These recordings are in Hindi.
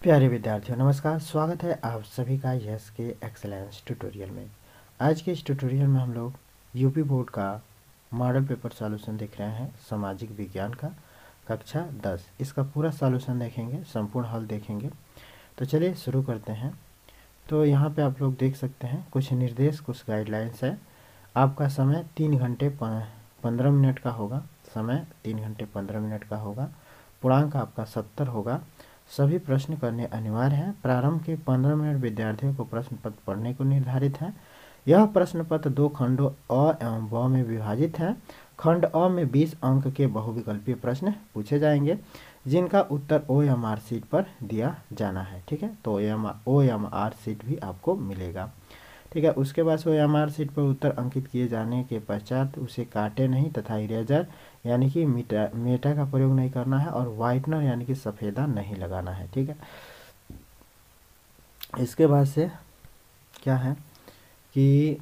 प्यारे विद्यार्थियों नमस्कार। स्वागत है आप सभी का यस के एक्सेलेंस ट्यूटोरियल में। आज के इस ट्यूटोरियल में हम लोग यूपी बोर्ड का मॉडल पेपर सॉल्यूशन देख रहे हैं, सामाजिक विज्ञान का कक्षा 10। इसका पूरा सॉल्यूशन देखेंगे, संपूर्ण हल देखेंगे। तो चलिए शुरू करते हैं। तो यहाँ पे आप लोग देख सकते हैं कुछ निर्देश, कुछ गाइडलाइंस है। आपका समय 3 घंटे 15 मिनट का होगा। समय 3 घंटे 15 मिनट का होगा। पूर्णांक आपका 70 होगा। सभी प्रश्न करने अनिवार्य हैं। प्रारंभ के 15 मिनट विद्यार्थियों को प्रश्न पत्र पढ़ने को निर्धारित है। यह प्रश्न पत्र 2 खंडों अ एवं ब में विभाजित है। खंड अ में 20 अंक के बहुविकल्पीय प्रश्न पूछे जाएंगे, जिनका उत्तर OMR शीट पर दिया जाना है। ठीक है, तो OMR शीट भी आपको मिलेगा। ठीक है, उसके बाद OMR शीट पर उत्तर अंकित किए जाने के पश्चात उसे काटे नहीं तथा इरेजर यानी कि मेटा का प्रयोग नहीं करना है और वाइटनर यानी कि सफ़ेदा नहीं लगाना है। ठीक है, इसके बाद से क्या है कि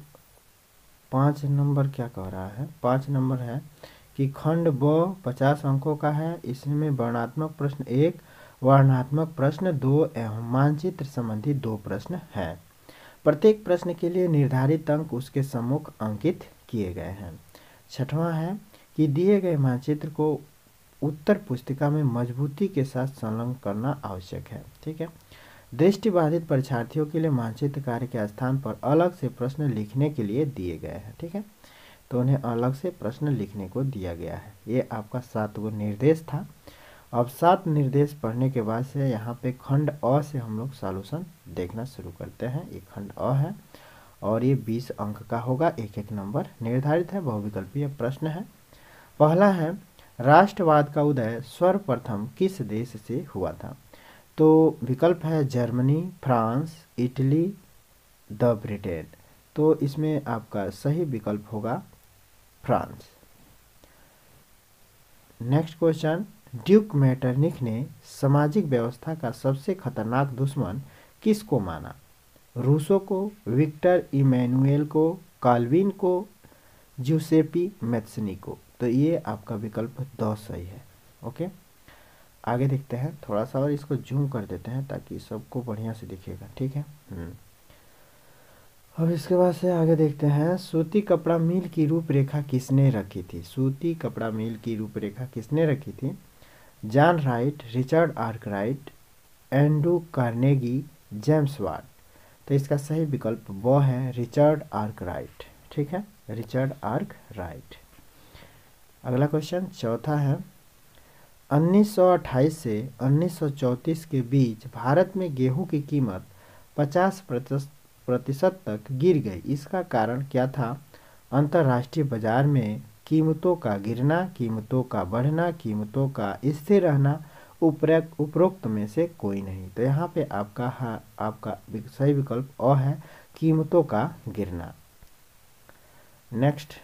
5 नंबर क्या कह रहा है। 5 नंबर है कि खंड ब 50 अंकों का है। इसमें वर्णात्मक प्रश्न 1, वर्णात्मक प्रश्न 2 एवं मानचित्र संबंधी 2 प्रश्न हैं। प्रत्येक प्रश्न के लिए निर्धारित अंक उसके सम्मुख अंकित किए गए हैं। 6वां है कि दिए गए मानचित्र को उत्तर पुस्तिका में मजबूती के साथ संलग्न करना आवश्यक है। ठीक है, दृष्टिबाधित परीक्षार्थियों के लिए मानचित्र कार्य के स्थान पर अलग से प्रश्न लिखने के लिए दिए गए हैं। ठीक है, तो उन्हें अलग से प्रश्न लिखने को दिया गया है। ये आपका 7 गो निर्देश था। अब 7 निर्देश पढ़ने के बाद से यहाँ पे खंड अ से हम लोग सॉल्यूशन देखना शुरू करते हैं। ये खंड अ है और ये 20 अंक का होगा। एक एक नंबर निर्धारित है, बहुविकल्पीय प्रश्न है। पहला है, राष्ट्रवाद का उदय सर्वप्रथम किस देश से हुआ था? तो विकल्प है Germany, France, Italy, the Britain. तो इसमें आपका सही विकल्प होगा France. Next question, Duke Metternich ने सामाजिक व्यवस्था का सबसे खतरनाक दुश्मन किसको माना? रूसो को, विक्टर इमैनुएल को, काल्विन को, जूसेपी मैत्सनी को। तो ये आपका विकल्प 2 सही है। ओके, आगे देखते हैं। थोड़ा सा और इसको जूम कर देते हैं ताकि सबको बढ़िया से दिखेगा। ठीक है, अब इसके बाद से आगे देखते हैं। सूती कपड़ा मिल की रूपरेखा किसने रखी थी? सूती कपड़ा मिल की रूपरेखा किसने रखी थी? John Wright, Richard Arkwright, Andrew Carnegie, James Watt. तो इसका सही विकल्प वो है रिचर्ड आर्कराइट। ठीक है, रिचर्ड आर्कराइट। अगला क्वेश्चन चौथा है, 1928 से 1934 के बीच भारत में गेहूं की कीमत 50% तक गिर गई। इसका कारण क्या था? अंतर्राष्ट्रीय बाजार में कीमतों का गिरना, कीमतों का बढ़ना, कीमतों का स्थिर रहना, उपरोक्त में से कोई नहीं। तो यहाँ पे आपका सही विकल्प अ है, कीमतों का गिरना। नेक्स्ट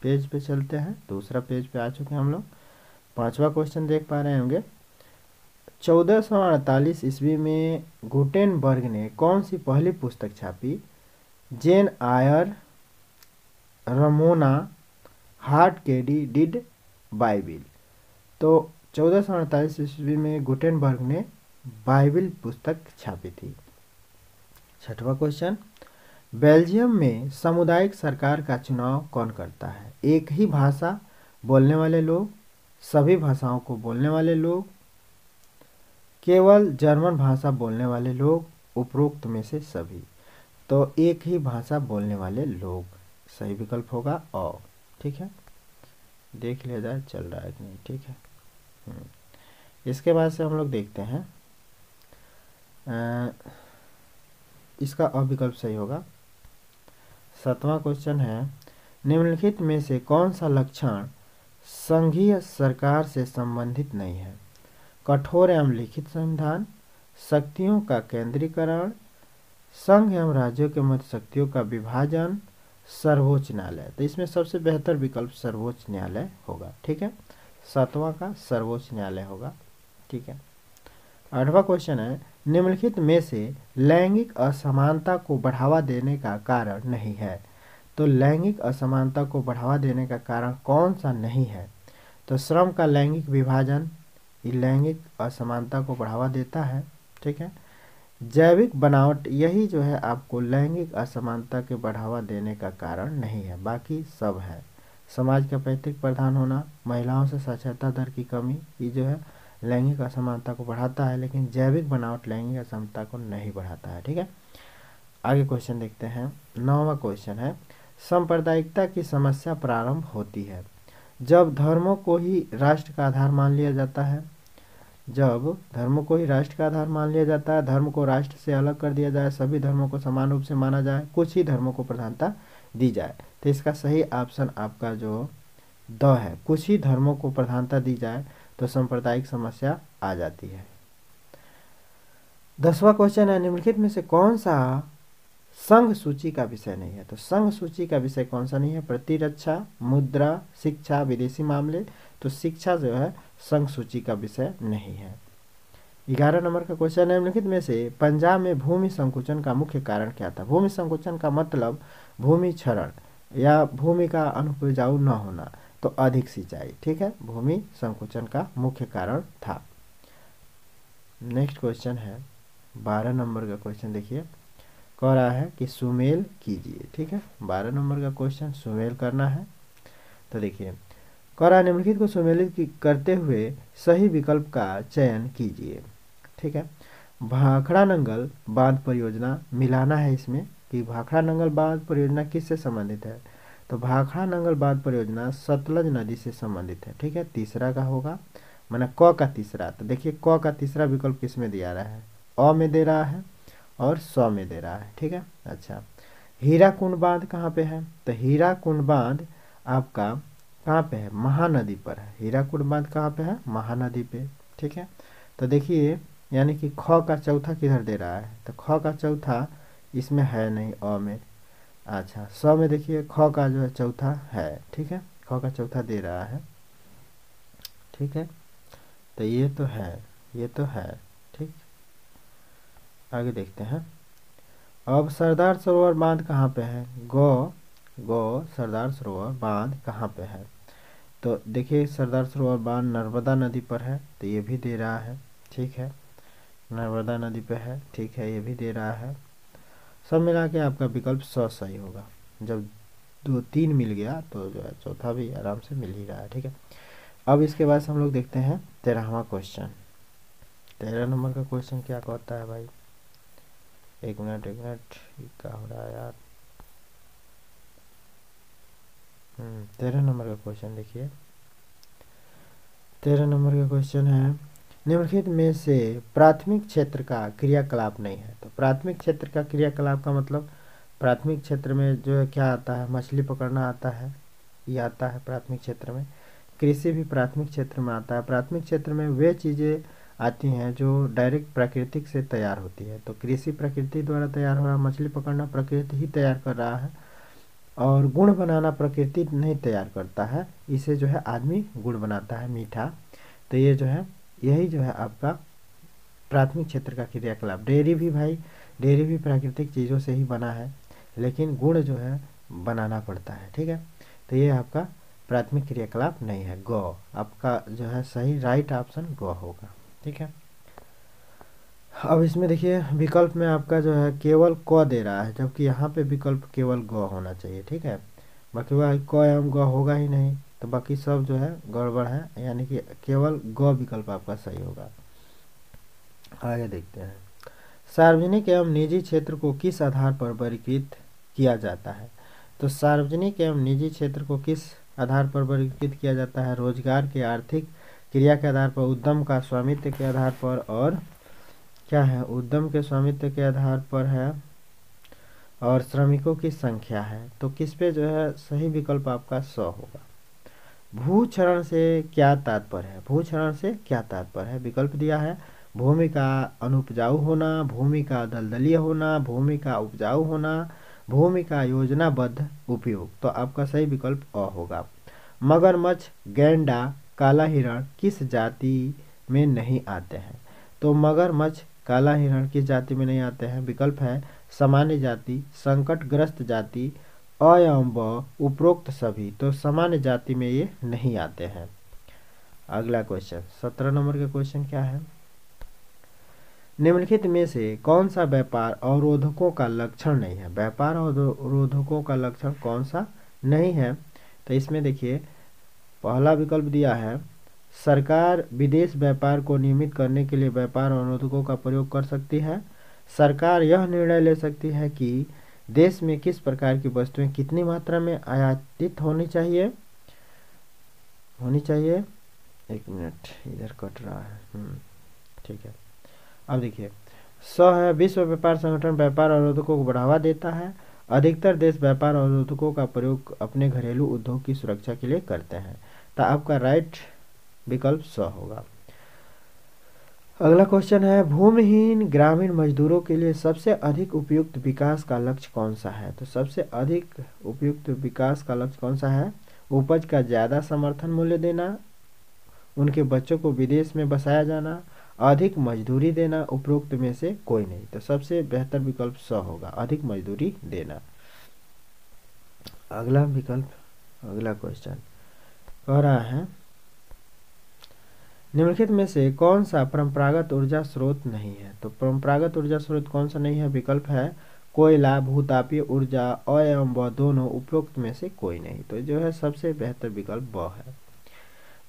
पेज पे चलते हैं। दूसरा पेज पे आ चुके हैं हम लोग। 5वां क्वेश्चन देख पा रहे होंगे। 1448 ईस्वी में गुटेनबर्ग ने कौन सी पहली पुस्तक छापी? जेन आयर, रमोना, हार्ट कैडी डिड बाइबिल। तो 1448 ईस्वी में गुटेनबर्ग ने बाइबिल पुस्तक छापी थी। 6वां क्वेश्चन, बेल्जियम में सामुदायिक सरकार का चुनाव कौन करता है? एक ही भाषा बोलने वाले लोग, सभी भाषाओं को बोलने वाले लोग, केवल जर्मन भाषा बोलने वाले लोग, उपरोक्त में से सभी। तो एक ही भाषा बोलने वाले लोग सही विकल्प होगा अ। ठीक है, देख लिया जाए चल रहा है कि नहीं। ठीक है, इसके बाद से हम लोग देखते हैं। इसका अ विकल्प सही होगा। 7वां क्वेश्चन है, निम्नलिखित में से कौन सा लक्षण संघीय सरकार से संबंधित नहीं है? कठोर एवं लिखित संविधान, शक्तियों का केंद्रीकरण, संघ एवं राज्यों के मध्य शक्तियों का विभाजन, सर्वोच्च न्यायालय। तो इसमें सबसे बेहतर विकल्प सर्वोच्च न्यायालय होगा। ठीक है, 7वां का सर्वोच्च न्यायालय होगा। ठीक है, 8वां क्वेश्चन है, निम्नलिखित में से लैंगिक असमानता को बढ़ावा देने का कारण नहीं है? तो लैंगिक असमानता को बढ़ावा देने का कारण कौन सा नहीं है? तो श्रम का लैंगिक विभाजन, ये लैंगिक असमानता को बढ़ावा देता है। ठीक है, जैविक बनावट यही जो है आपको लैंगिक असमानता के बढ़ावा देने का कारण नहीं है, बाकी सब है। समाज का पैतृक प्रधान होना, महिलाओं से साक्षरता दर की कमी, ये जो है लैंगिक असमानता को बढ़ाता है, लेकिन जैविक बनावट लैंगिक असमानता को नहीं बढ़ाता है। ठीक है, आगे क्वेश्चन देखते हैं। 9वां क्वेश्चन है, सांप्रदायिकता की समस्या प्रारंभ होती है जब धर्मों को ही राष्ट्र का आधार मान लिया जाता है। जब धर्मों को ही राष्ट्र का आधार मान लिया जाता है, धर्म को राष्ट्र से अलग कर दिया जाए, सभी धर्मों को समान रूप से माना जाए, कुछ ही धर्मों को प्रधानता दी जाए। तो इसका सही ऑप्शन आपका जो द है, कुछ ही धर्मों को प्रधानता दी जाए तो सांप्रदायिक समस्या आ जाती है। 10वां क्वेश्चन है, निम्नलिखित में से कौन सा संघ सूची का विषय नहीं है। तो संघ सूची का विषय कौन सा नहीं है? प्रतिरक्षा, मुद्रा, शिक्षा, विदेशी मामले। तो शिक्षा जो है संघ सूची का विषय नहीं है। 11 नंबर का क्वेश्चन है, निम्नलिखित में से पंजाब में भूमि संकुचन का मुख्य कारण क्या था। भूमि संकुचन का मतलब भूमि क्षरण या भूमि का अनुपजाऊ न होना, तो अधिक सिंचाई। ठीक है, भूमि संकुचन का मुख्य कारण था। नेक्स्ट क्वेश्चन है 12 नंबर का क्वेश्चन देखिए, कह रहा है कि सुमेल कीजिए। ठीक है, 12 नंबर का क्वेश्चन सुमेल करना है। तो देखिए, कह रहा है निम्नलिखित को सुमेलित करते हुए सही विकल्प का चयन कीजिए। ठीक है, भाखड़ा नंगल बांध परियोजना मिलाना है इसमें कि भाखड़ा नंगल बांध परियोजना किससे संबंधित है। तो भाखड़ा नंगल बांध परियोजना सतलज नदी से संबंधित है। ठीक है, तीसरा का होगा, माना क का तीसरा। तो देखिए क का तीसरा विकल्प किस में दिया रहा है, अ में दे रहा है और स में दे रहा है। ठीक है, अच्छा, हीराकुंड बांध कहाँ पे है। तो हीराकुंड बांध आपका कहाँ पे है, महानदी पर है। हीराकुंड बांध कहाँ पे है, महानदी पे। ठीक है, तो देखिए यानी कि ख का चौथा किधर दे रहा है, तो ख का चौथा इसमें है नहीं, अ में। अच्छा, स में देखिए ख का जो है चौथा है। ठीक है, ख का चौथा दे रहा है। ठीक है, तो ये तो है, ये तो है। ठीक, आगे देखते हैं। अब सरदार सरोवर बांध कहाँ पे है, गो सरदार सरोवर बांध कहाँ पे है। तो देखिए सरदार सरोवर बांध नर्मदा नदी पर है, तो ये भी दे रहा है। ठीक है, नर्मदा नदी पे है। ठीक है, ये भी दे रहा है। सब मिला के आपका विकल्प सही होगा। जब 2 3 मिल गया तो जो है चौथा भी आराम से मिल ही रहा है। ठीक है, अब इसके बाद हम लोग देखते हैं 13वां क्वेश्चन। 13 नंबर का क्वेश्चन क्या कहता है भाई, एक मिनट क्या हो रहा है यार। 13 नंबर का क्वेश्चन देखिए, 13 नंबर का क्वेश्चन है, निम्नलिखित में से प्राथमिक क्षेत्र का क्रियाकलाप नहीं है। तो प्राथमिक क्षेत्र का क्रियाकलाप का मतलब प्राथमिक क्षेत्र में जो है क्या आता है, मछली पकड़ना आता है, ये आता है प्राथमिक क्षेत्र में। कृषि भी प्राथमिक क्षेत्र में आता है। प्राथमिक क्षेत्र में वे चीज़ें आती हैं जो डायरेक्ट प्राकृतिक से तैयार होती है। तो कृषि प्रकृति द्वारा तैयार हो रहा है, मछली पकड़ना प्रकृति ही तैयार कर रहा है, और गुण बनाना प्रकृति नहीं तैयार करता है, इसे जो है आदमी गुण बनाता है, मीठा। तो ये जो है यही जो है आपका प्राथमिक क्षेत्र का क्रियाकलाप। डेयरी भी भाई, डेयरी भी प्राकृतिक चीज़ों से ही बना है, लेकिन गुण जो है बनाना पड़ता है। ठीक है, तो ये आपका प्राथमिक क्रियाकलाप नहीं है। गौ आपका जो है सही राइट ऑप्शन गौ होगा। ठीक है, अब इसमें देखिए विकल्प में आपका जो है केवल क दे रहा है, जबकि यहाँ पे विकल्प केवल ग होना चाहिए। ठीक है, बाकी वह क एवं ग होगा ही नहीं, तो बाकी सब जो है गड़बड़ है, यानी कि केवल ग विकल्प आपका सही होगा। आगे देखते हैं, सार्वजनिक एवं निजी क्षेत्र को किस आधार पर वर्गीकृत किया जाता है। तो सार्वजनिक एवं निजी क्षेत्र को किस आधार पर वर्गीकृत किया जाता है, रोजगार के आर्थिक क्रिया के आधार पर, उद्यम का स्वामित्व के आधार पर, और क्या है, उद्यम के स्वामित्व के आधार पर है, और श्रमिकों की संख्या है। तो किस पे जो है सही विकल्प आपका 100 होगा। भूक्षरण से क्या तात्पर्य है, भूक्षरण से क्या तात्पर्य है, विकल्प दिया है भूमि का अनुपजाऊ होना, भूमि का दलदलीय होना, भूमि का उपजाऊ होना, भूमि का योजनाबद्ध उपयोग। तो आपका सही विकल्प अ होगा। मगरमच्छ, गैंडा, काला हिरण किस जाति में नहीं आते हैं। तो मगरमच्छ, काला हिरण किस जाति में नहीं आते हैं, विकल्प है सामान्य जाति, संकटग्रस्त जाति, अ एवं ब उपरोक्त सभी। तो सामान्य जाति में ये नहीं आते हैं। अगला क्वेश्चन 17 नंबर का क्वेश्चन क्या है, निम्नलिखित में से कौन सा व्यापार अवरोधकों का लक्षण नहीं है। व्यापार अवरोधकों का लक्षण कौन सा नहीं है, तो इसमें देखिए पहला विकल्प दिया है, सरकार विदेश व्यापार को नियमित करने के लिए व्यापार अवरोधकों का प्रयोग कर सकती है। सरकार यह निर्णय ले सकती है कि देश में किस प्रकार की वस्तुएं कितनी मात्रा में आयातित होनी चाहिए। एक मिनट, इधर कट रहा है, ठीक है। अब देखिए है, विश्व व्यापार संगठन व्यापार अवरोधकों को बढ़ावा देता है। अधिकतर देश व्यापार अवरोधकों का प्रयोग अपने घरेलू उद्योग की सुरक्षा के लिए करते हैं। तो आपका राइट विकल्प होगा। अगला क्वेश्चन है, भूमिहीन ग्रामीण मजदूरों के लिए सबसे अधिक उपयुक्त विकास का लक्ष्य कौन सा है। तो सबसे अधिक उपयुक्त विकास का लक्ष्य कौन सा है, उपज का ज्यादा समर्थन मूल्य देना, उनके बच्चों को विदेश में बसाया जाना, अधिक मजदूरी देना, उपरोक्त में से कोई नहीं। तो सबसे बेहतर विकल्प होगा, अधिक मजदूरी देना। अगला विकल्प, अगला क्वेश्चन कह रहा है, निम्नलिखित में से कौन सा परंपरागत ऊर्जा स्रोत नहीं है। तो परंपरागत ऊर्जा स्रोत कौन सा नहीं है, विकल्प है कोयला, भूतापीय ऊर्जा, एवं व दोनों, उपरोक्त में से कोई नहीं। तो जो है सबसे बेहतर विकल्प वह है।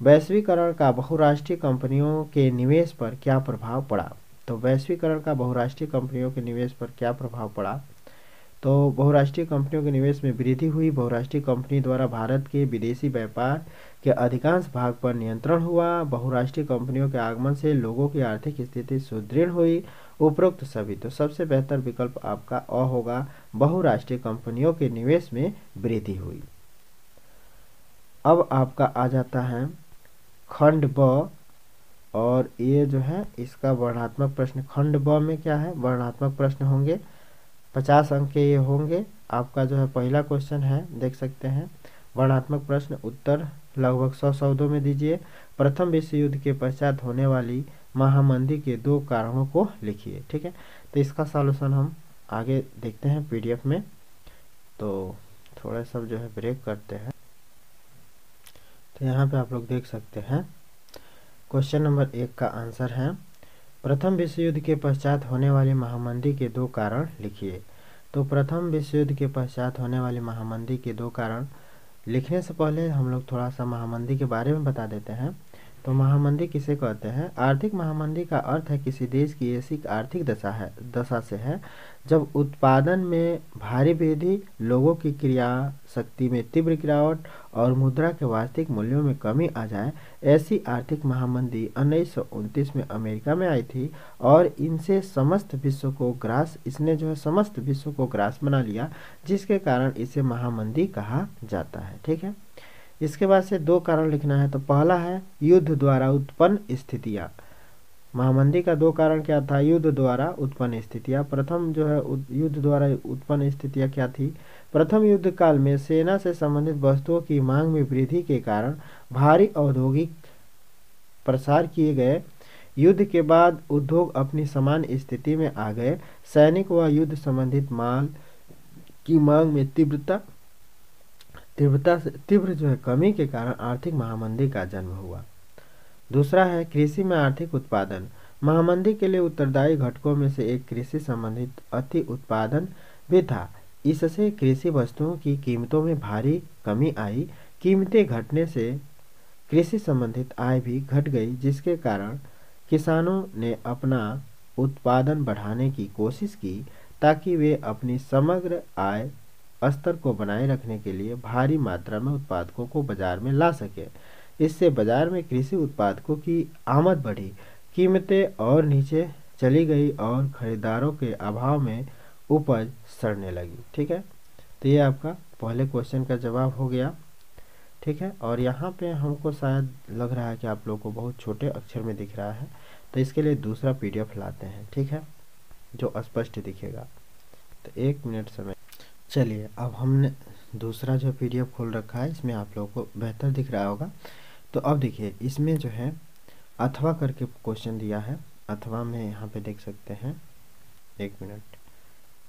वैश्वीकरण का बहुराष्ट्रीय कंपनियों के निवेश पर क्या प्रभाव पड़ा। तो वैश्वीकरण का बहुराष्ट्रीय कंपनियों के निवेश पर क्या प्रभाव पड़ा, तो बहुराष्ट्रीय कंपनियों के निवेश में वृद्धि हुई। बहुराष्ट्रीय कंपनी द्वारा भारत के विदेशी व्यापार के अधिकांश भाग पर नियंत्रण हुआ। बहुराष्ट्रीय कंपनियों के आगमन से लोगों की आर्थिक स्थिति सुदृढ़ हुई। उपरोक्त सभी। तो सबसे बेहतर विकल्प आपका अ होगा, बहुराष्ट्रीय कंपनियों के निवेश में वृद्धि हुई। अब आपका आ जाता है खंड ब, और ये जो है इसका वर्णनात्मक प्रश्न। खंड ब में क्या है, वर्णनात्मक प्रश्न होंगे, 50 अंक के ये होंगे। आपका जो है पहला क्वेश्चन है, देख सकते हैं, वर्णनात्मक प्रश्न, उत्तर लगभग 100 शब्दों में दीजिए। प्रथम विश्व युद्ध के पश्चात होने वाली महामंदी के 2 कारणों को लिखिए। ठीक है, तो इसका सॉल्यूशन हम आगे देखते हैं पीडीएफ में। तो थोड़ा सा जो है ब्रेक करते हैं। तो यहाँ पे आप लोग देख सकते हैं क्वेश्चन नंबर 1 का आंसर है, प्रथम विश्व युद्ध के पश्चात होने वाली महामंदी के 2 कारण लिखिए। तो प्रथम विश्व युद्ध के पश्चात होने वाली महामंदी के 2 कारण लिखने से पहले हम लोग थोड़ा सा महामंदी के बारे में बता देते हैं। तो महामंदी किसे कहते हैं। आर्थिक महामंदी का अर्थ है किसी देश की ऐसी आर्थिक दशा से है जब उत्पादन में भारी वृद्धि, लोगों की क्रिया शक्ति में तीव्र गिरावट और मुद्रा के वास्तविक मूल्यों में कमी आ जाए। ऐसी आर्थिक महामंदी 1929 में अमेरिका में आई थी और इसने समस्त विश्व को ग्रास बना लिया, जिसके कारण इसे महामंदी कहा जाता है। ठीक है, इसके बाद से 2 कारण लिखना है। तो पहला है युद्ध द्वारा उत्पन्न स्थितियां। महामंदी का 2 कारण क्या था, युद्ध द्वारा उत्पन्न स्थितियां। प्रथम जो है युद्ध द्वारा उत्पन्न स्थितियां क्या थी, प्रथम युद्ध काल में सेना से संबंधित वस्तुओं की मांग में वृद्धि के कारण भारी औद्योगिक प्रसार किए गए। युद्ध के बाद उद्योग अपनी समान स्थिति में आ गए। सैनिक व युद्ध संबंधित माल की मांग में तीव्र जो है कमी के कारण आर्थिक महामंदी का जन्म हुआ। दूसरा है कृषि में आर्थिक उत्पादन। महामंदी के लिए उत्तरदायी घटकों में से एक कृषि संबंधित अति उत्पादन भी था। इससे कृषि वस्तुओं की कीमतों में भारी कमी आई। कीमतें घटने से कृषि संबंधित आय भी घट गई, जिसके कारण किसानों ने अपना उत्पादन बढ़ाने की कोशिश की ताकि वे अपनी समग्र आय स्तर को बनाए रखने के लिए भारी मात्रा में उत्पादकों को बाजार में ला सके। इससे बाजार में कृषि उत्पादकों की आमद बढ़ी, कीमतें और नीचे चली गई और खरीदारों के अभाव में उपज सड़ने लगी। ठीक है, तो ये आपका पहले क्वेश्चन का जवाब हो गया। ठीक है, और यहाँ पे हमको शायद लग रहा है कि आप लोगों को बहुत छोटे अक्षर में दिख रहा है, तो इसके लिए दूसरा पीडीएफ लाते हैं। ठीक है, जो स्पष्ट दिखेगा। तो 1 मिनट समय। चलिए, अब हमने दूसरा जो पीडीएफ खोल रखा है, इसमें आप लोगों को बेहतर दिख रहा होगा। तो अब देखिए, इसमें जो है अथवा करके क्वेश्चन दिया है। अथवा में यहाँ पे देख सकते हैं, 1 मिनट,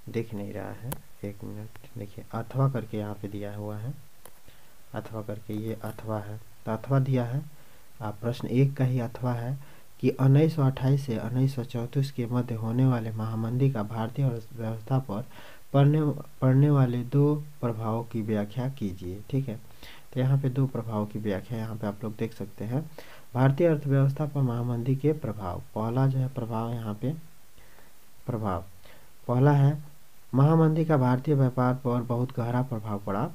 दिख नहीं रहा है, 1 मिनट, देखिए अथवा करके यहाँ पे दिया हुआ है। अथवा करके ये अथवा है, तो अथवा दिया है। प्रश्न 1 का ही अथवा है कि 1928 से 1934 के मध्य होने वाले महामंदी का भारतीय अर्थव्यवस्था पर पड़ने वाले 2 प्रभावों की व्याख्या कीजिए। ठीक है, तो यहाँ पे 2 प्रभावों की व्याख्या यहाँ पे आप लोग देख सकते हैं। भारतीय अर्थव्यवस्था पर महामंदी के प्रभाव, पहला जो है प्रभाव यहाँ पे प्रभाव पहला है महामंदी का भारतीय व्यापार पर बहुत गहरा प्रभाव पड़ा।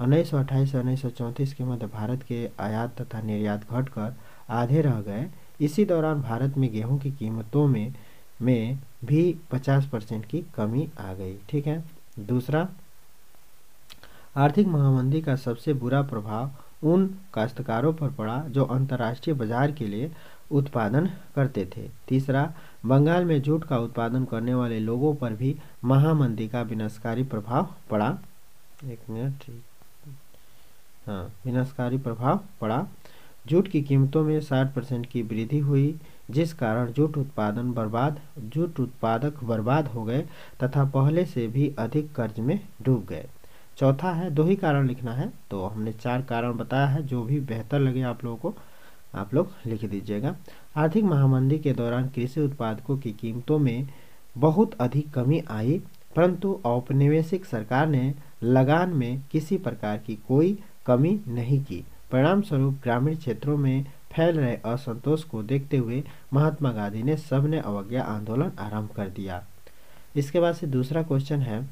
1928 से 1934 के मध्य भारत के आयात तथा निर्यात घटकर आधे रह गए। इसी दौरान भारत में गेहूं की कीमतों में भी 50% की कमी आ गई। ठीक है, दूसरा, आर्थिक महामंदी का सबसे बुरा प्रभाव उन काश्तकारों पर पड़ा जो अंतर्राष्ट्रीय बाजार के लिए उत्पादन करते थे। तीसरा, बंगाल में जूट का उत्पादन करने वाले लोगों पर भी महामंदी का विनाशकारी प्रभाव पड़ा। विनाशकारी प्रभाव पड़ा। जूट की कीमतों में 60% की वृद्धि हुई, जिस कारण जूट उत्पादक बर्बाद हो गए तथा पहले से भी अधिक कर्ज में डूब गए। चौथा है, 2 ही कारण लिखना है, तो हमने 4 कारण बताया है, जो भी बेहतर लगे आप लोगों को आप लोग लिख दीजिएगा। आर्थिक महामंदी के दौरान कृषि उत्पादकों की कीमतों में बहुत अधिक कमी आई, परंतु औपनिवेशिक सरकार ने लगान में किसी प्रकार की कोई कमी नहीं की। परिणाम स्वरूप ग्रामीण क्षेत्रों में फैल रहे असंतोष को देखते हुए महात्मा गांधी ने सबने अवज्ञा आंदोलन आरंभ कर दिया। इसके बाद से दूसरा क्वेश्चन है,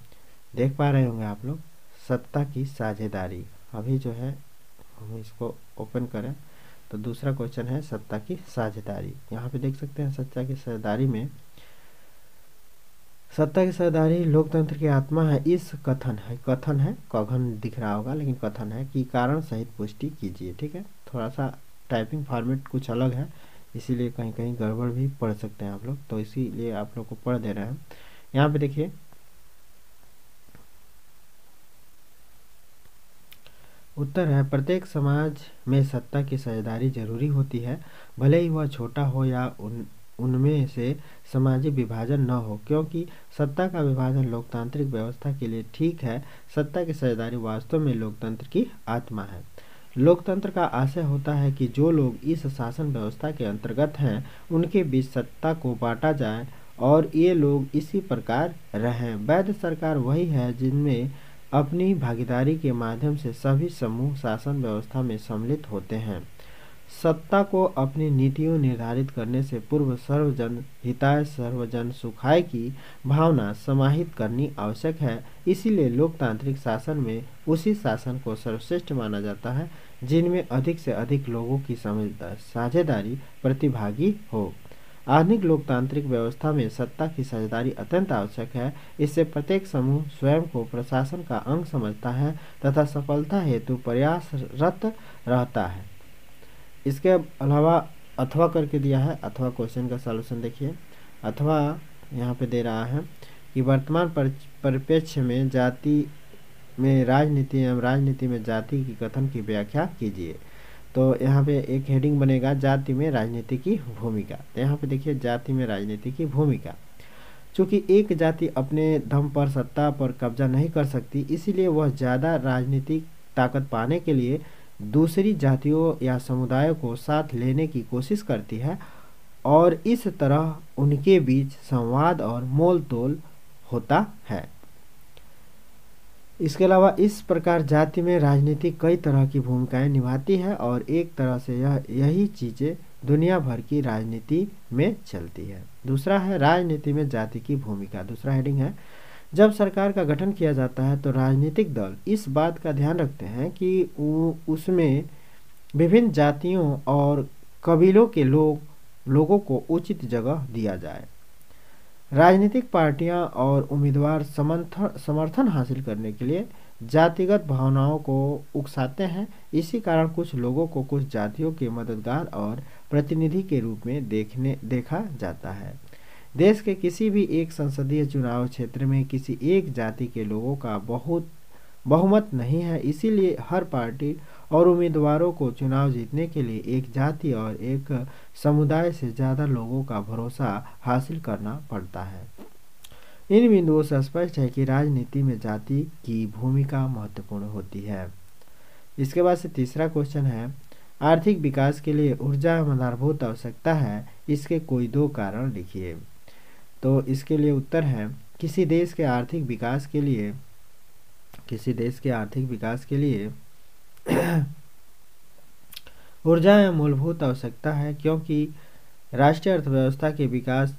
देख पा रहे होंगे आप लोग, सत्ता की साझेदारी। अभी जो है हम इसको ओपन करें तो दूसरा क्वेश्चन है सत्ता की साझेदारी। यहाँ पे देख सकते हैं सत्ता की साझेदारी में, सत्ता की साझेदारी लोकतंत्र की आत्मा है। इस कथन है कघन दिख रहा होगा, लेकिन कथन है कि कारण सहित पुष्टि कीजिए। ठीक है, थोड़ा सा टाइपिंग फॉर्मेट कुछ अलग है, इसीलिए कहीं कहीं गड़बड़ भी पढ़ सकते हैं आप लोग, तो इसीलिए आप लोग को पढ़ दे रहे हैं। यहाँ पे देखिए, उत्तर है प्रत्येक समाज में सत्ता की साझेदारी जरूरी होती है, भले ही वह छोटा हो या उनमें से सामाजिक विभाजन न हो, क्योंकि सत्ता का विभाजन लोकतांत्रिक व्यवस्था के लिए ठीक है। सत्ता की साझेदारी वास्तव में लोकतंत्र की आत्मा है। लोकतंत्र का आशय होता है कि जो लोग इस शासन व्यवस्था के अंतर्गत हैं उनके बीच सत्ता को बांटा जाए और ये लोग इसी प्रकार रहें। वैध सरकार वही है जिनमें अपनी भागीदारी के माध्यम से सभी समूह शासन व्यवस्था में सम्मिलित होते हैं। सत्ता को अपनी नीतियों निर्धारित करने से पूर्व सर्वजन हिताय सर्वजन सुखाय की भावना समाहित करनी आवश्यक है। इसीलिए लोकतांत्रिक शासन में उसी शासन को सर्वश्रेष्ठ माना जाता है जिनमें अधिक से अधिक लोगों की साझेदारी प्रतिभागी हो। आधुनिक लोकतांत्रिक व्यवस्था में सत्ता की साझेदारी अत्यंत आवश्यक है। इससे प्रत्येक समूह स्वयं को प्रशासन का अंग समझता है तथा सफलता हेतु प्रयासरत रहता है। इसके अलावा अथवा करके दिया है, अथवा क्वेश्चन का सॉल्यूशन देखिए। अथवा यहाँ पे दे रहा है कि वर्तमान परिप्रेक्ष्य में जाति में राजनीति एवं राजनीति में जाति की कथन की व्याख्या कीजिए। तो यहाँ पे एक हेडिंग बनेगा जाति में राजनीति की भूमिका। तो यहाँ पे देखिए जाति में राजनीति की भूमिका। चूँकि एक जाति अपने दम पर सत्ता पर कब्जा नहीं कर सकती, इसीलिए वह ज़्यादा राजनीतिक ताकत पाने के लिए दूसरी जातियों या समुदायों को साथ लेने की कोशिश करती है और इस तरह उनके बीच संवाद और मोल तोल होता है। इसके अलावा इस प्रकार जाति में राजनीति कई तरह की भूमिकाएं निभाती है और एक तरह से यही चीज़ें दुनिया भर की राजनीति में चलती है। दूसरा है राजनीति में जाति की भूमिका। दूसरा हेडिंग है जब सरकार का गठन किया जाता है तो राजनीतिक दल इस बात का ध्यान रखते हैं कि उसमें विभिन्न जातियों और कबीलों के लोगों को उचित जगह दिया जाए। राजनीतिक पार्टियां और उम्मीदवार समर्थन हासिल करने के लिए जातिगत भावनाओं को उकसाते हैं। इसी कारण कुछ लोगों को कुछ जातियों के मददगार और प्रतिनिधि के रूप में देखा जाता है। देश के किसी भी एक संसदीय चुनाव क्षेत्र में किसी एक जाति के लोगों का बहुमत नहीं है, इसीलिए हर पार्टी और उम्मीदवारों को चुनाव जीतने के लिए एक जाति और एक समुदाय से ज़्यादा लोगों का भरोसा हासिल करना पड़ता है। इन बिंदुओं से स्पष्ट है कि राजनीति में जाति की भूमिका महत्वपूर्ण होती है। इसके बाद से तीसरा क्वेश्चन है आर्थिक विकास के लिए ऊर्जा आधारभूत आवश्यकता है, इसके कोई दो कारण लिखिए। तो इसके लिए उत्तर है, किसी देश के आर्थिक विकास के लिए ऊर्जा मूलभूत आवश्यकता है, क्योंकि राष्ट्रीय अर्थव्यवस्था के विकास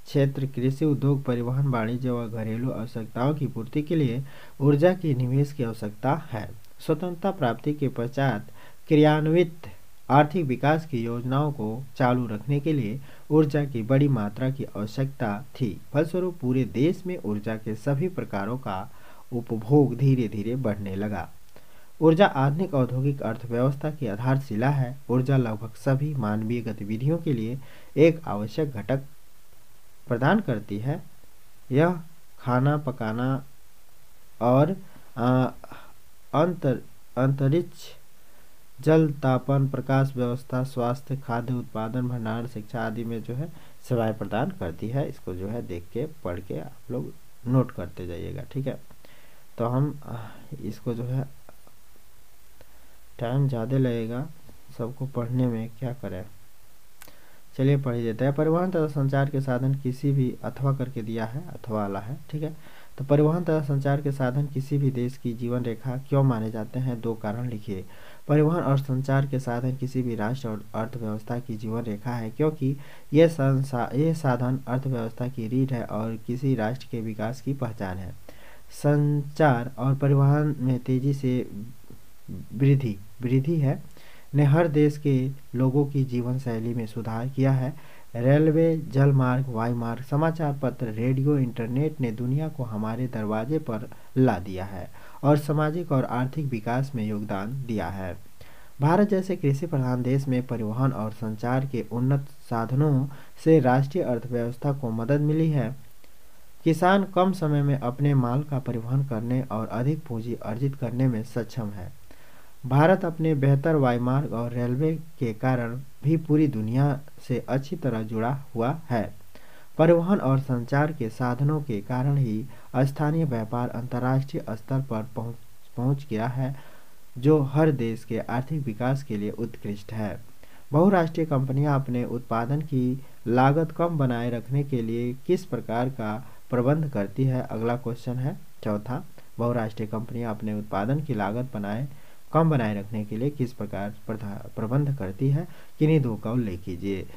क्षेत्र, कृषि, उद्योग, परिवहन, वाणिज्य व घरेलू आवश्यकताओं की पूर्ति के लिए ऊर्जा की निवेश की आवश्यकता है। स्वतंत्रता प्राप्ति के पश्चात क्रियान्वित आर्थिक विकास की योजनाओं को चालू रखने के लिए ऊर्जा की बड़ी मात्रा की आवश्यकता थी। फलस्वरूप पूरे देश में ऊर्जा के सभी प्रकारों का उपभोग धीरे धीरे बढ़ने लगा। ऊर्जा आधुनिक औद्योगिक अर्थव्यवस्था की आधारशिला है। ऊर्जा लगभग सभी मानवीय गतिविधियों के लिए एक आवश्यक घटक प्रदान करती है। यह खाना पकाना और अंतरिक्ष, जल, तापन, प्रकाश व्यवस्था, स्वास्थ्य, खाद्य उत्पादन, भंडारण, शिक्षा आदि में जो है सेवाएं प्रदान करती है। इसको जो है देख के पढ़ के आप लोग नोट करते जाइएगा, ठीक है। तो हम इसको जो है, टाइम ज़्यादा लगेगा सबको पढ़ने में, क्या करें, चलिए पढ़ ही देते हैं। परिवहन तथा संचार के साधन किसी भी, अथवा करके दिया है, अथवा वाला है, ठीक है। तो परिवहन तथा संचार के साधन किसी भी देश की जीवन रेखा क्यों माने जाते हैं? दो कारण लिखिए। परिवहन और संचार के साधन किसी भी राष्ट्र और अर्थव्यवस्था की जीवन रेखा है, क्योंकि ये साधन अर्थव्यवस्था की रीढ़ है और किसी राष्ट्र के विकास की पहचान है। संचार और परिवहन में तेजी से वृद्धि है ने हर देश के लोगों की जीवन शैली में सुधार किया है। रेलवे, जल मार्ग, वायु मार्ग, समाचार पत्र, रेडियो, इंटरनेट ने दुनिया को हमारे दरवाजे पर ला दिया है और सामाजिक और आर्थिक विकास में योगदान दिया है। भारत जैसे कृषि प्रधान देश में परिवहन और संचार के उन्नत साधनों से राष्ट्रीय अर्थव्यवस्था को मदद मिली है। किसान कम समय में अपने माल का परिवहन करने और अधिक पूंजी अर्जित करने में सक्षम है। भारत अपने बेहतर वायुमार्ग और रेलवे के कारण भी पूरी दुनिया से अच्छी तरह जुड़ा हुआ है। परिवहन और संचार के साधनों के कारण ही स्थानीय व्यापार अंतर्राष्ट्रीय स्तर पर पहुंच गया है, जो हर देश के आर्थिक विकास के लिए उत्कृष्ट है। बहुराष्ट्रीय कंपनियां अपने उत्पादन की लागत कम बनाए रखने के लिए किस प्रकार का प्रबंध करती है? अगला क्वेश्चन है चौथा। बहुराष्ट्रीय कंपनियां अपने उत्पादन की लागत कम बनाए रखने के लिए किस प्रकार प्रबंध करती है? किन्हीं दो का उल्लेख कीजिए।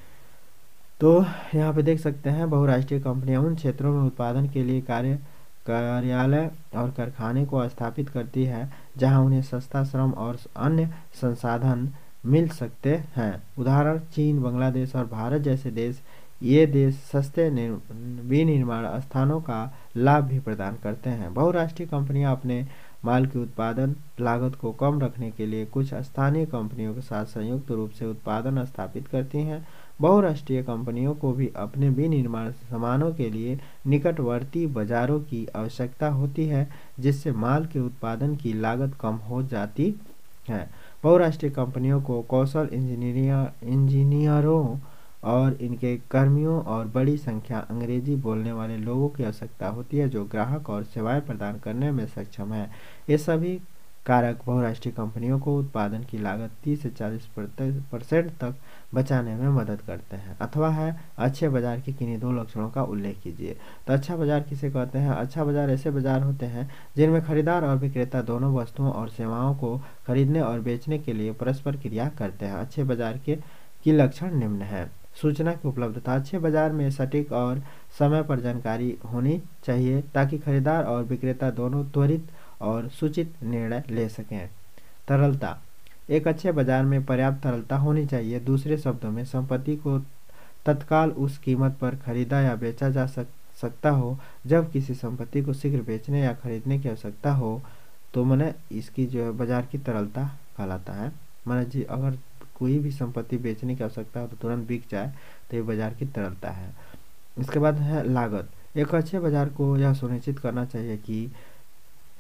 तो यहाँ पे देख सकते हैं, बहुराष्ट्रीय कंपनियां उन क्षेत्रों में उत्पादन के लिए कार्यालय और कारखाने को स्थापित करती है जहां उन्हें सस्ता श्रम और अन्य संसाधन मिल सकते हैं। उदाहरण चीन, बांग्लादेश और भारत जैसे देश। ये देश सस्ते विनिर्माण स्थानों का लाभ भी प्रदान करते हैं। बहुराष्ट्रीय कंपनियां अपने माल की उत्पादन लागत को कम रखने के लिए कुछ स्थानीय कंपनियों के साथ संयुक्त रूप से उत्पादन स्थापित करती हैं। बहुराष्ट्रीय कंपनियों को भी अपने विनिर्माण सामानों के लिए निकटवर्ती बाजारों की आवश्यकता होती है, जिससे माल के उत्पादन की लागत कम हो जाती है। बहुराष्ट्रीय कंपनियों को कौशल इंजीनियरों और इनके कर्मियों और बड़ी संख्या अंग्रेजी बोलने वाले लोगों की आवश्यकता होती है, जो ग्राहक और सेवाएं प्रदान करने में सक्षम है। ये सभी कारक बहुराष्ट्रीय कंपनियों को उत्पादन की लागत 30 से 40% तक बचाने में मदद करते हैं। अथवा है, अच्छे बाजार के किन्हीं दो लक्षणों का उल्लेख कीजिए। तो अच्छा बाजार किसे कहते हैं? अच्छा बाजार ऐसे बाजार होते हैं जिनमें खरीदार और विक्रेता दोनों वस्तुओं और सेवाओं को खरीदने और बेचने के लिए परस्पर क्रिया करते हैं। अच्छे बाजार की लक्षण निम्न है। सूचना की उपलब्धता। अच्छे बाजार में सटीक और समय पर जानकारी होनी चाहिए ताकि खरीदार और विक्रेता दोनों त्वरित और सूचित निर्णय ले सकें। तरलता। एक अच्छे बाजार में पर्याप्त तरलता होनी चाहिए। दूसरे शब्दों में, संपत्ति को तत्काल उस कीमत पर खरीदा या बेचा जा सकता हो जब किसी संपत्ति को शीघ्र बेचने या खरीदने की आवश्यकता हो, तो माने इसकी जो है बाजार की तरलता कहलाता है। माने जी अगर कोई भी संपत्ति बेचने की आवश्यकता हो तो तुरंत बिक जाए, तो ये बाजार की तरलता है। इसके बाद है लागत। एक अच्छे बाजार को यह सुनिश्चित करना चाहिए कि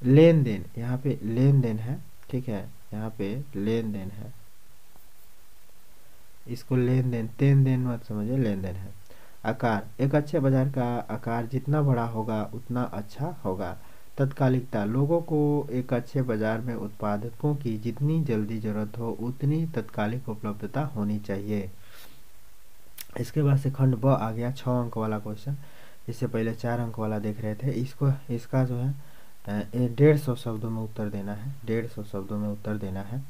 लेन देन, यहाँ पे लेन देन है, ठीक है, यहाँ पे लेन देन है, इसको लेन देन मत समझिए, लेन देन है। आकार। एक अच्छे बाजार का आकार जितना बड़ा होगा उतना अच्छा होगा। तत्कालिकता, लोगों को एक अच्छे बाजार में उत्पादकों की जितनी जल्दी जरूरत हो उतनी तत्कालिक उपलब्धता होनी चाहिए। इसके बाद से खंड ब आ गया 6 अंक वाला क्वेश्चन। इससे पहले 4 अंक वाला देख रहे थे। इसका जो है 150 शब्दों में उत्तर देना है। 150 शब्दों में उत्तर देना है।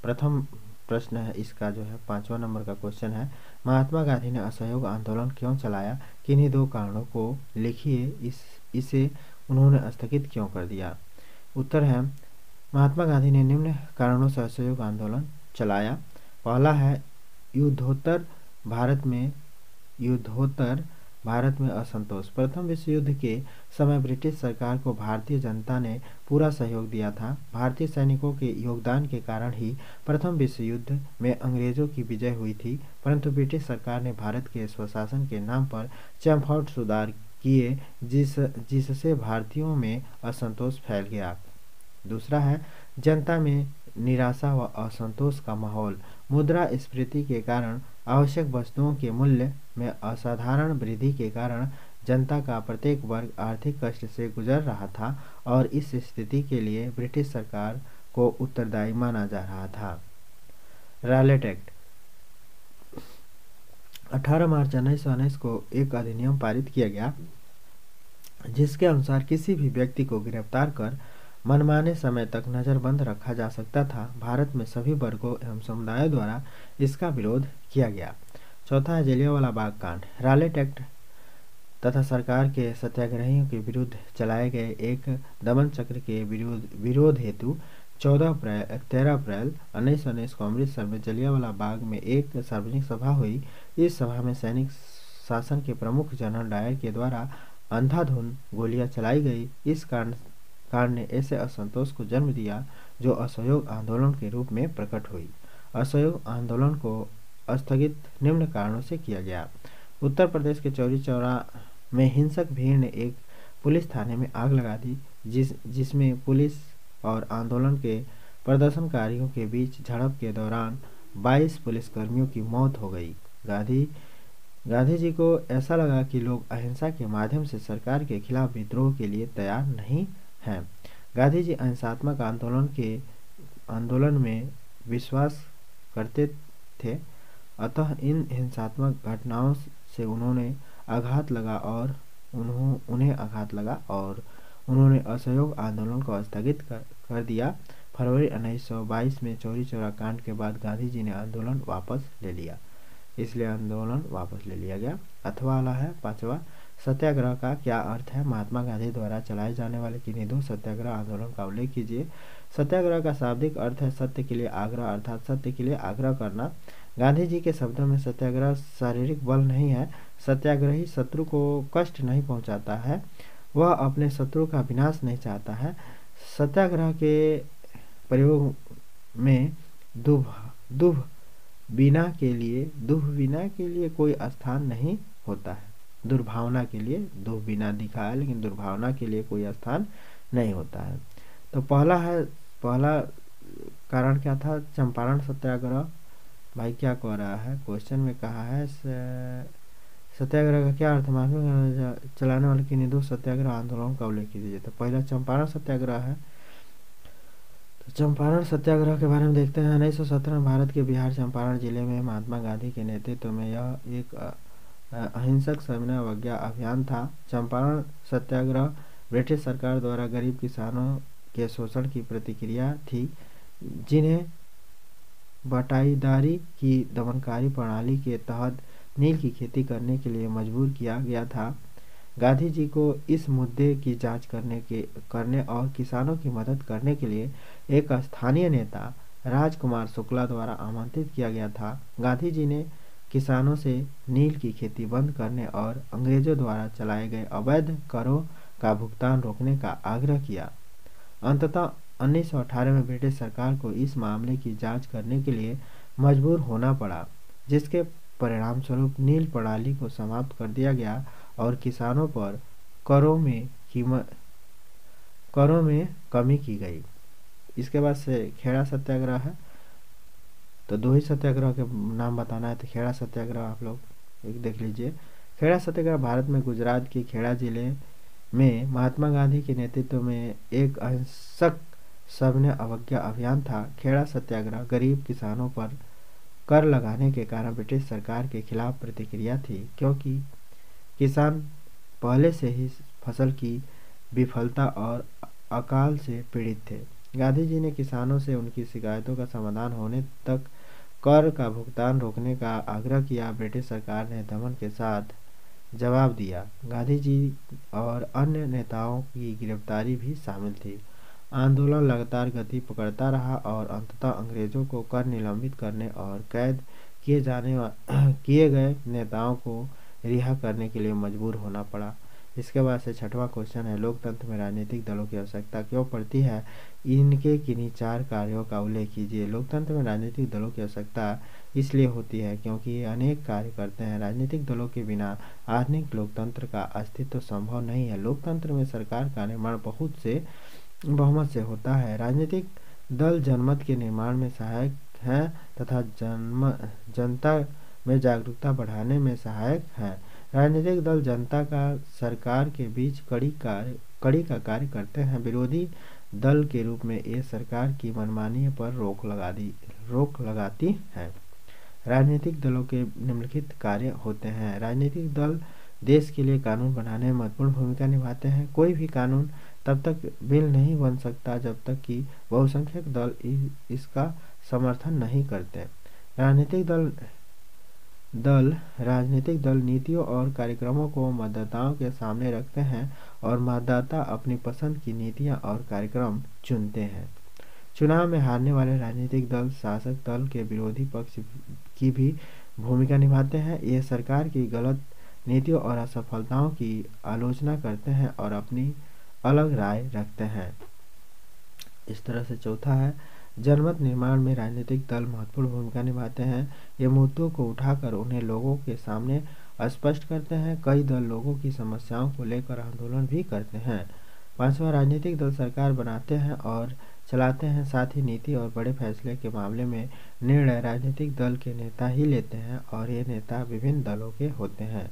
प्रथम प्रश्न है इसका जो है 5वां नंबर का क्वेश्चन है, महात्मा गांधी ने असहयोग आंदोलन क्यों चलाया? किन्हीं 2 कारणों को लिखिए। इसे उन्होंने स्थगित क्यों कर दिया? उत्तर है, महात्मा गांधी ने निम्न कारणों से असहयोग आंदोलन चलाया। पहला है युद्धोत्तर भारत में असंतोष। प्रथम विश्व युद्ध के समय ब्रिटिश सरकार को भारतीय जनता ने पूरा सहयोग दिया था। भारतीय सैनिकों के योगदान के कारण ही प्रथम विश्व युद्ध में अंग्रेजों की विजय हुई थी, परंतु ब्रिटिश सरकार ने भारत के स्वशासन के नाम पर चंपावत सुधार किए, जिससे भारतीयों में असंतोष फैल गया। दूसरा है जनता में निराशा व असंतोष का माहौल। मुद्रास्फीति के कारण आवश्यक वस्तुओं के मूल्य में असाधारण वृद्धि के कारण जनता का प्रत्येक वर्ग आर्थिक कष्ट से गुजर रहा था और इस स्थिति के लिए ब्रिटिश सरकार को उत्तरदायी माना जा रहा था। रॉयलेट एक्ट 18 मार्च 1919 को एक अधिनियम पारित किया गया, जिसके अनुसार किसी भी व्यक्ति को गिरफ्तार कर मनमाने समय तक नजरबंद रखा जा सकता था। भारत में सभी वर्गों एवं समुदायों द्वारा इसका विरोध किया गया। चौथा है जलियांवाला बाग कांड। रॉयलेट एक्ट तथा सरकार के सत्याग्रहियों के विरुद्ध चलाए गए एक दमन चक्र के विरोध हेतु 13 अप्रैल 1919 को अमृतसर में जलियांवाला बाग में एक सार्वजनिक सभा हुई। इस सभा में सैनिक शासन के प्रमुख जनरल डायर के द्वारा अंधाधुंध गोलियां चलाई गई। इस कांड ने ऐसे असंतोष को जन्म दिया जो असहयोग आंदोलन के रूप में प्रकट हुई। असहयोग आंदोलन को स्थगित निम्न कारणों से किया गया। उत्तर प्रदेश के चौरी चौरा में हिंसक भीड़ ने एक पुलिस थाने में आग लगा दी, जिसमें पुलिस और आंदोलन के प्रदर्शनकारियों के बीच झड़प के दौरान 22 पुलिसकर्मियों की मौत हो गई। गांधी जी को ऐसा लगा कि लोग अहिंसा के माध्यम से सरकार के खिलाफ विद्रोह के लिए तैयार नहीं हैं। गांधी जी अहिंसात्मक आंदोलन में विश्वास करते थे, अतः इन हिंसात्मक घटनाओं से उन्हें आघात लगा और उन्होंने असहयोग आंदोलन को स्थगित कर दिया। फरवरी 1922 में चौरी चौरा कांड के बाद गांधी जी ने आंदोलन वापस ले लिया, इसलिए आंदोलन वापस ले लिया गया। अथवा वाला है 5वां, सत्याग्रह का क्या अर्थ है? महात्मा गांधी द्वारा चलाए जाने वाले किन्हीं 2 सत्याग्रह आंदोलन का उल्लेख कीजिए। सत्याग्रह का शाब्दिक अर्थ है सत्य के लिए आग्रह, अर्थात सत्य के लिए आग्रह करना। गांधी जी के शब्दों में सत्याग्रह शारीरिक बल नहीं है। सत्याग्रही शत्रु को कष्ट नहीं पहुंचाता है, वह अपने शत्रु का विनाश नहीं चाहता है। सत्याग्रह के प्रयोग में दुभ बिना के लिए कोई स्थान नहीं होता है। दुर्भावना के लिए दुभ बिना दिखा है, लेकिन दुर्भावना के लिए कोई स्थान नहीं होता है। तो पहला कारण क्या था? चंपारण सत्याग्रह। भाई क्या कह रहा है? क्वेश्चन में कहा है सत्याग्रह का क्या अर्थ? महात्मा गांधी चलाने वाले किन्हीं 2 सत्याग्रह आंदोलन का उल्लेख कीजिए। तो पहला चंपारण सत्याग्रह है। तो चंपारण सत्याग्रह के बारे में देखते हैं। 1917 में भारत के बिहार चंपारण जिले में महात्मा गांधी के नेतृत्व में यह एक अहिंसक सविनय अवज्ञा अभियान था। चंपारण सत्याग्रह ब्रिटिश सरकार द्वारा गरीब किसानों के शोषण की प्रतिक्रिया थी, जिन्हें बटाईदारी की दमनकारी प्रणाली के तहत नील की खेती करने के लिए मजबूर किया गया था। गांधी जी को इस मुद्दे की जांच करने और किसानों की मदद करने के लिए एक स्थानीय नेता राजकुमार शुक्ला द्वारा आमंत्रित किया गया था। गांधी जी ने किसानों से नील की खेती बंद करने और अंग्रेजों द्वारा चलाए गए अवैध करों का भुगतान रोकने का आग्रह किया। अंततः 1918 में ब्रिटिश सरकार को इस मामले की जांच करने के लिए मजबूर होना पड़ा, जिसके परिणामस्वरूप नील प्रणाली को समाप्त कर दिया गया और किसानों पर करों में कमी की गई। इसके बाद से खेड़ा सत्याग्रह है। तो 2 ही सत्याग्रह के नाम बताना है। तो खेड़ा सत्याग्रह आप लोग एक देख लीजिए। खेड़ा सत्याग्रह भारत में गुजरात के खेड़ा जिले में महात्मा गांधी के नेतृत्व में एक अहिंसक सबने अवज्ञा अभियान था। खेड़ा सत्याग्रह गरीब किसानों पर कर लगाने के कारण ब्रिटिश सरकार के खिलाफ प्रतिक्रिया थी, क्योंकि किसान पहले से ही फसल की विफलता और अकाल से पीड़ित थे। गांधी जी ने किसानों से उनकी शिकायतों का समाधान होने तक कर का भुगतान रोकने का आग्रह किया। ब्रिटिश सरकार ने दमन के साथ जवाब दिया। गांधी जी और अन्य नेताओं की गिरफ्तारी भी शामिल थी। आंदोलन लगातार गति पकड़ता रहा और अंततः अंग्रेजों को कर निलंबित करने और कैद किए गए नेताओं को रिहा करने के लिए मजबूर होना पड़ा। इसके बाद से छठवां क्वेश्चन है, लोकतंत्र में राजनीतिक दलों की आवश्यकता क्यों पड़ती है? इनके किन्हीं 4 कार्यों का उल्लेख कीजिए। लोकतंत्र में राजनीतिक दलों की आवश्यकता इसलिए होती है क्योंकि ये अनेक कार्य करते हैं। राजनीतिक दलों के बिना आधुनिक लोकतंत्र का अस्तित्व संभव नहीं है। लोकतंत्र में सरकार का निर्माण बहुत से बहुमत से होता है। राजनीतिक दल जनमत के निर्माण में सहायक हैं तथा जनता में जागरूकता बढ़ाने में सहायक हैं। राजनीतिक दल जनता का सरकार के बीच कड़ी का कार्य करते हैं। विरोधी दल के रूप में ये सरकार की मनमानी पर रोक लगाती है। राजनीतिक दलों के निम्नलिखित कार्य होते हैं। राजनीतिक दल देश के लिए कानून बनाने में महत्वपूर्ण भूमिका निभाते हैं। कोई भी कानून तब तक बिल नहीं बन सकता जब तक कि बहुसंख्यक दल इसका समर्थन नहीं करते। राजनीतिक दल नीतियों और कार्यक्रमों को मतदाताओं के सामने रखते हैं और मतदाता अपनी पसंद की नीतियां और कार्यक्रम चुनते हैं। चुनाव में हारने वाले राजनीतिक दल शासक दल के विरोधी पक्ष की भी भूमिका निभाते हैं। ये सरकार की गलत नीतियों और असफलताओं की आलोचना करते हैं और अपनी अलग राय रखते हैं। इस तरह से चौथा है, जनमत निर्माण में राजनीतिक दल महत्वपूर्ण भूमिका निभाते हैं। ये मुद्दों को उठाकर उन्हें लोगों के सामने स्पष्ट करते हैं। कई दल लोगों की समस्याओं को लेकर आंदोलन भी करते हैं। पांचवा, राजनीतिक दल सरकार बनाते हैं और चलाते हैं। साथ ही नीति और बड़े फैसले के मामले में निर्णय राजनीतिक दल के नेता ही लेते हैं और ये नेता विभिन्न दलों के होते हैं।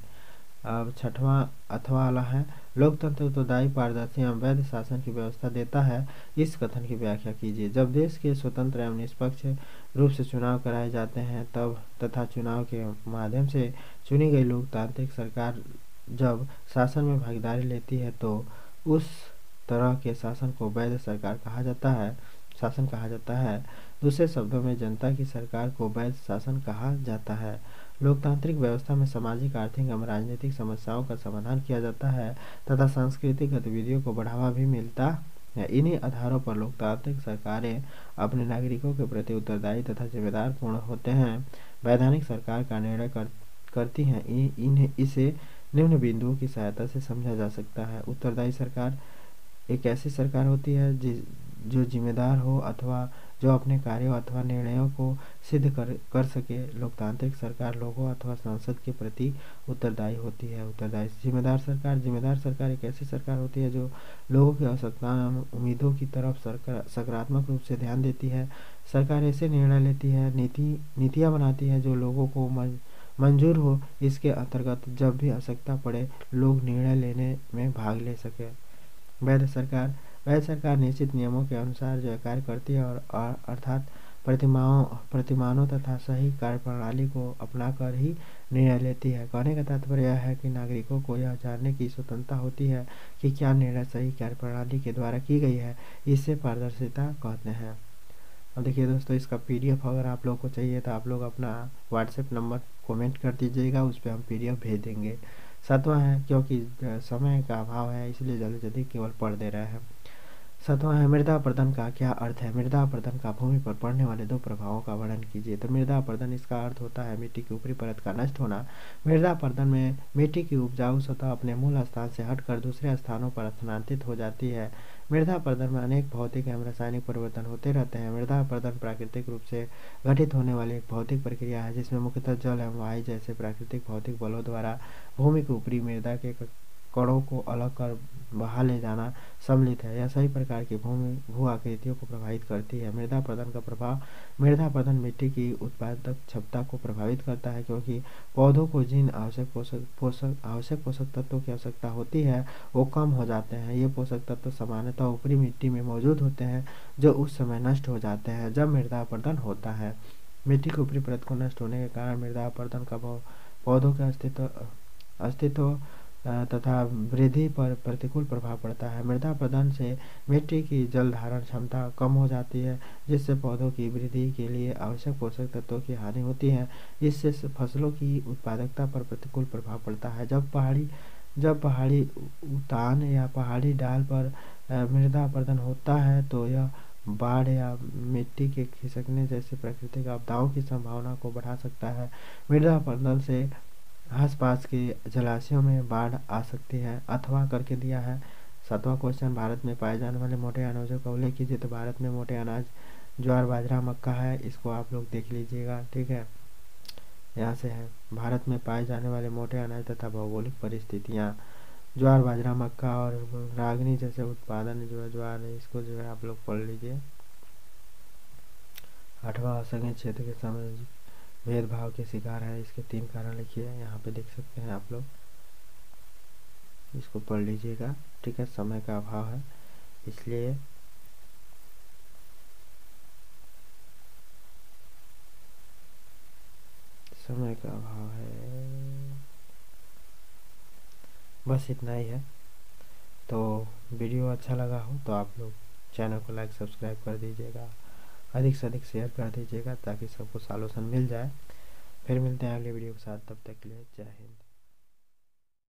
अब छठवां अथवा वाला है, लोकतंत्र उत्तरदायी, पारदर्शी एवं वैध शासन की व्यवस्था देता है। इस कथन की व्याख्या कीजिए। जब देश के स्वतंत्र एवं निष्पक्ष रूप से चुनाव कराए जाते हैं तब तथा चुनाव के माध्यम से चुनी गई लोकतांत्रिक सरकार जब शासन में भागीदारी लेती है तो उस तरह के शासन को वैध शासन कहा जाता है। दूसरे शब्दों में जनता की सरकार को वैध शासन कहा जाता है। लोकतांत्रिक व्यवस्था में सामाजिक, आर्थिक एवं राजनीतिक समस्याओं का समाधान किया जाता है तथा सांस्कृतिक गतिविधियों को बढ़ावा भी मिलता है। इन्हीं आधारों पर लोकतांत्रिक सरकारें अपने नागरिकों के प्रति उत्तरदायी तथा जिम्मेदार पूर्ण होते हैं। वैधानिक सरकार का निर्णय करती हैं। इसे निम्न बिंदुओं की सहायता से समझा जा सकता है। उत्तरदायी सरकार एक ऐसी सरकार होती है जो जिम्मेदार हो अथवा जो अपने कार्यों अथवा निर्णयों को सिद्ध कर सके। लोकतांत्रिक सरकार लोगों अथवा संसद के प्रति उत्तरदायी होती है। उत्तरदायी जिम्मेदार सरकार एक ऐसी सरकार होती है जो लोगों की आवश्यकताओं एवं उम्मीदों की तरफ सकारात्मक रूप से ध्यान देती है। सरकार ऐसे निर्णय लेती है, नीतियाँ बनाती है जो लोगों को मंजूर हो। इसके अंतर्गत जब भी आवश्यकता पड़े लोग निर्णय लेने में भाग ले सके। वैध सरकार निश्चित नियमों के अनुसार जो कार्य करती है और अर्थात प्रतिमानों तथा सही कार्यप्रणाली को अपनाकर ही निर्णय लेती है। कहने का तात्पर्य यह है कि नागरिकों को यह जानने की स्वतंत्रता होती है कि क्या निर्णय सही कार्यप्रणाली के द्वारा की गई है। इसे पारदर्शिता कहते हैं। अब देखिए दोस्तों, इसका PDF अगर आप लोग को चाहिए तो आप लोग अपना WhatsApp नंबर कमेंट कर दीजिएगा, उस पर हम PDF भेज देंगे। सातवां है, क्योंकि समय का अभाव है इसलिए जल्दी केवल पढ़ दे रहे हैं। सातवां है, मृदा अपरदन का क्या अर्थ है? मृदा अपरदन का भूमि पर पड़ने वाले 2 प्रभावों का वर्णन कीजिए। तो मृदा अपरदन, इसका अर्थ होता है मिट्टी की ऊपरी परत का नष्ट होना। मृदा अपरदन में मिट्टी की उपजाऊ सतह अपने मूल स्थान से हटकर दूसरे स्थानों पर स्थानांतरित हो जाती है। मृदा अपरदन में अनेक भौतिक एवं रासायनिक परिवर्तन होते रहते हैं। मृदा अपरदन प्राकृतिक रूप से घटित होने वाली एक भौतिक प्रक्रिया है जिसमें मुख्यतः जल एवं वायु जैसे प्राकृतिक भौतिक बलों द्वारा भूमि की ऊपरी मृदा के कणों को अलग कर बाहर ले जाना सम्मिलित है। यह सभी प्रकार की भू आकृतियों को प्रभावित करती है। मृदा अपरदन का प्रभाव। मृदा अपरदन मिट्टी की उत्पादक क्षमता को प्रभावित करता है, क्योंकि पौधों को जिन आवश्यक पोषक तत्वों की आवश्यकता होती है वो कम हो जाते हैं। ये पोषक तत्व सामान्यतः ऊपरी मिट्टी में मौजूद होते हैं, जो उस समय नष्ट हो जाते हैं जब मृदा अपरदन होता है। मिट्टी की ऊपरी परत को नष्ट होने के कारण मृदा अपरदन का पौधों के अस्तित्व तथा वृद्धि पर प्रतिकूल प्रभाव पड़ता है। मृदा अपरदन से मिट्टी की जल धारण क्षमता कम हो जाती है, जिससे पौधों की वृद्धि के लिए आवश्यक पोषक तत्वों की हानि होती है। इससे फसलों की उत्पादकता पर प्रतिकूल प्रभाव पड़ता है। जब पहाड़ी उतान या पहाड़ी ढाल पर मृदा अपरदन होता है तो यह बाढ़ या मिट्टी के खिसकने जैसी प्राकृतिक आपदाओं की संभावना को बढ़ा सकता है। मृदा अपरदन से आसपास के जलाशयों में बाढ़ आ सकती है। अथवा करके दिया है 7वां क्वेश्चन, भारत में पाए जाने वाले मोटे अनाजों का उल्लेख कीजिए। तो भारत में मोटे अनाज ज्वार बाजरा मक्का है, इसको आप लोग देख लीजिएगा, ठीक है। यहाँ से है भारत में पाए जाने वाले मोटे अनाज तथा भौगोलिक परिस्थितियाँ। ज्वार बाजरा मक्का और रागनी जैसे उत्पादन जो है ज्वार है, इसको जो है आप लोग पढ़ लीजिए। 8वां असंगठित क्षेत्र के सामाजिक भेदभाव के शिकार है, इसके 3 कारण लिखिए। यहाँ पे देख सकते हैं आप लोग, इसको पढ़ लीजिएगा, ठीक है। समय का अभाव है इसलिए समय का अभाव है, बस इतना ही है। तो वीडियो अच्छा लगा हो तो आप लोग चैनल को लाइक सब्सक्राइब कर दीजिएगा, अधिक से अधिक शेयर कर दीजिएगा ताकि सबको सॉल्यूशन मिल जाए। फिर मिलते हैं अगले वीडियो के साथ, तब तक के लिए जय हिंद।